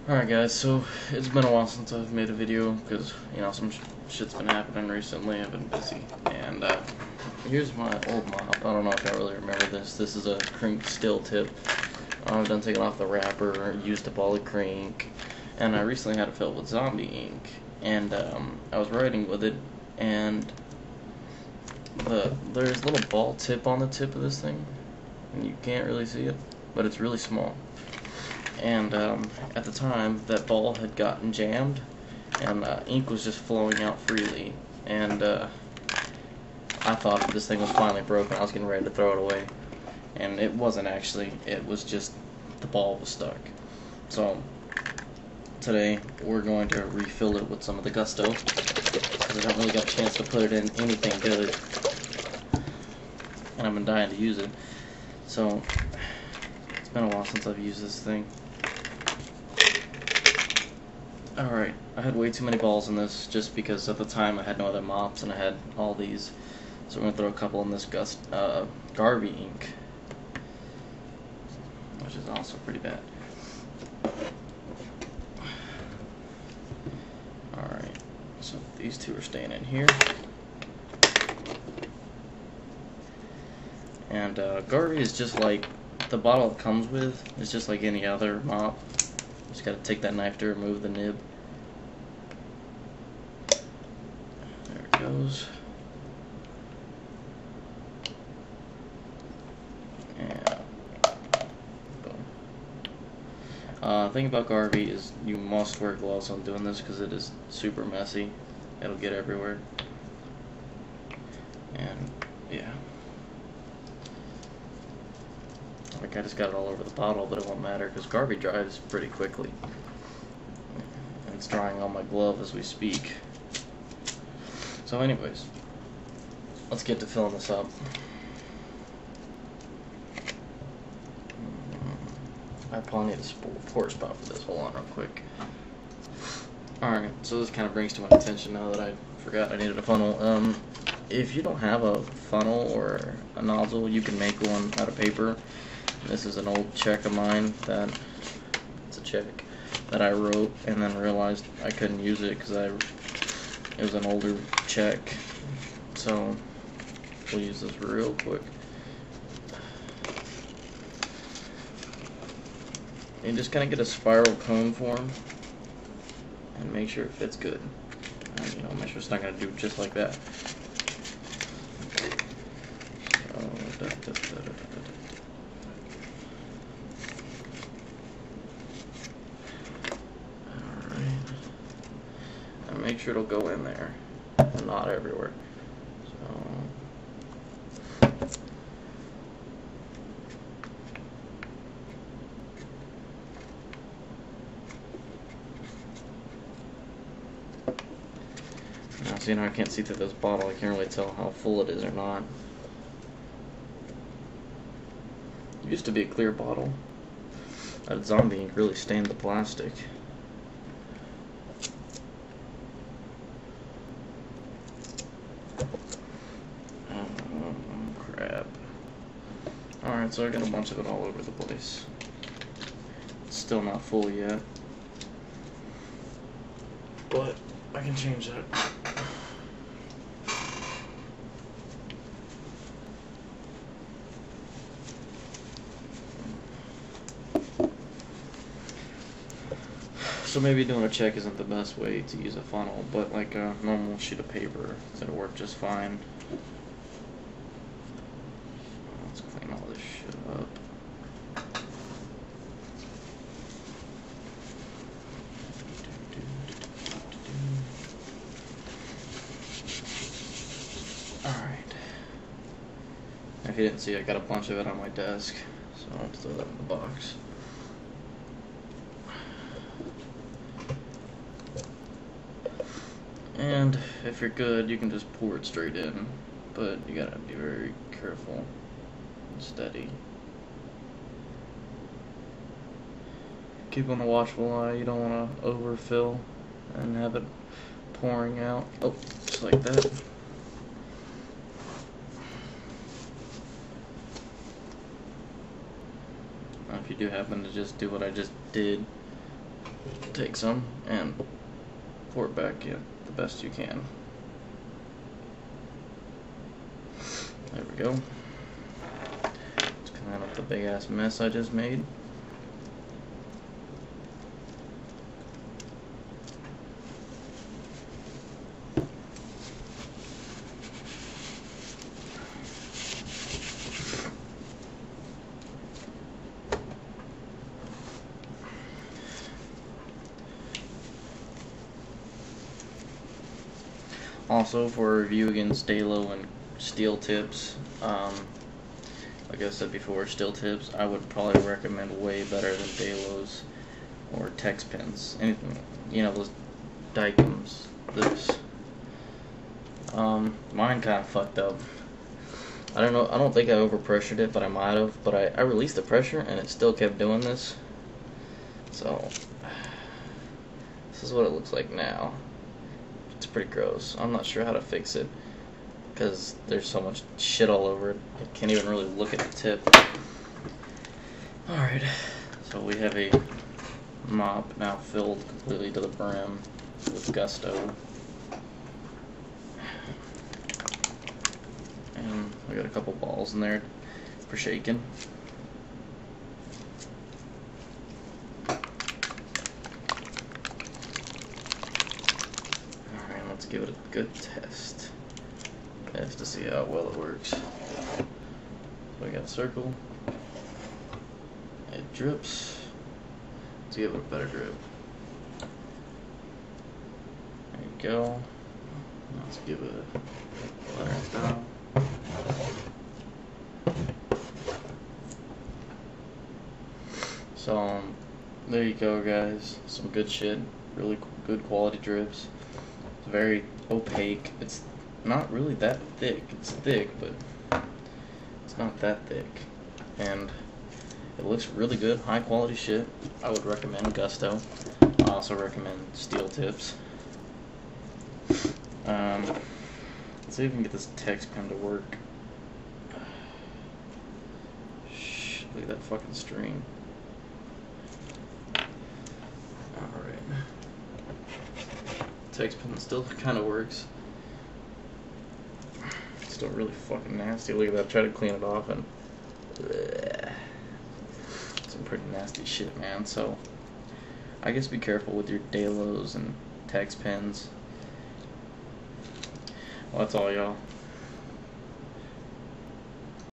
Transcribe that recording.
Alright guys, so it's been a while since I've made a video because, some shit's been happening recently. I've been busy. And here's my old mop. I don't know if y'all really remember this. This is a Kirnk still tip. I've done taking off the wrapper, used up all the Kirnk, and I recently had it filled with zombie ink. And I was writing with it, and there's a little ball tip on the tip of this thing, and you can't really see it, but it's really small. And at the time, that ball had gotten jammed, and ink was just flowing out freely. And I thought this thing was finally broken. I was getting ready to throw it away, and it wasn't actually. It was just the ball was stuck. So today we're going to refill it with some of the Gusto, because I haven't really got a chance to put it in anything good, and I've been dying to use it. So it's been a while since I've used this thing. Alright, I had way too many balls in this just because at the time I had no other mops and I had all these. So I'm going to throw a couple in this Garvey ink, which is also pretty bad. Alright, so these two are staying in here. And Garvey is just like the bottle it comes with. It's just like any other mop. Just gotta take that knife to remove the nib. There it goes. And boom. The thing about Garvey is you must wear gloves on doing this because it is super messy. It'll get everywhere. And yeah. Like I just got it all over the bottle, but it won't matter because Garvey dries pretty quickly. And it's drying on my glove as we speak. So anyways, let's get to filling this up. I probably need a pour spout for this. Hold on real quick. Alright, so this kind of brings to my attention now that I forgot I needed a funnel. If you don't have a funnel or a nozzle, you can make one out of paper. This is an old check of mine it's a check that I wrote and then realized I couldn't use it because it was an older check. So we'll use this real quick. You just kind of get a spiral cone form and make sure it fits good. And, make sure it's not going to do just like that. Make sure it'll go in there and not everywhere. So now, see, I can't see through this bottle. I can't really tell how full it is or not. It used to be a clear bottle. That zombie ink really stained the plastic. Crap. Alright, so I got a bunch of it all over the place. It's still not full yet, but I can change that. So maybe doing a check isn't the best way to use a funnel, but like a normal sheet of paper, it'll work just fine. Let's clean all this shit up. Alright. If you didn't see, I got a bunch of it on my desk, so I'll throw that in the box. And if you're good, you can just pour it straight in, but you gotta be very careful and steady. Keep on the watchful eye. You don't want to overfill and have it pouring out. Oh, just like that. Now, if you do happen to just do what I just did, take some and pour it back in the best you can. There we go. Let's clean up the big ass mess I just made. Also, for a review against Dalo and steel tips, like I said before, steel tips I would probably recommend way better than Dalos or Tex pins. Anything, you know, those Dicams. This, mine kind of fucked up. I don't know. I don't think I overpressured it, but I might have. But I released the pressure and it still kept doing this. So this is what it looks like now. It's pretty gross. I'm not sure how to fix it because there's so much shit all over it. I can't even really look at the tip. Alright, so we have a mop now filled completely to the brim with Gusto. And we got a couple balls in there for shaking. Let's give it a good test as to see how well it works. So we got a circle. It drips. Let's give it a better drip. There you go. Let's give it a letter down. So there you go, guys. Some good shit. Really good quality drips. Very opaque. It's not really that thick. It's thick, but it's not that thick. And it looks really good. High quality shit. I would recommend Gusto. I also recommend steel tips. Let's see if we can get this Tex pen to work. Shh, look at that fucking string. Alright. Tex pen still kind of works. It's still really fucking nasty. Look at that. Try to clean it off and bleh. Some pretty nasty shit, man. So I guess be careful with your Dalos and Tex pens. Well, that's all, y'all.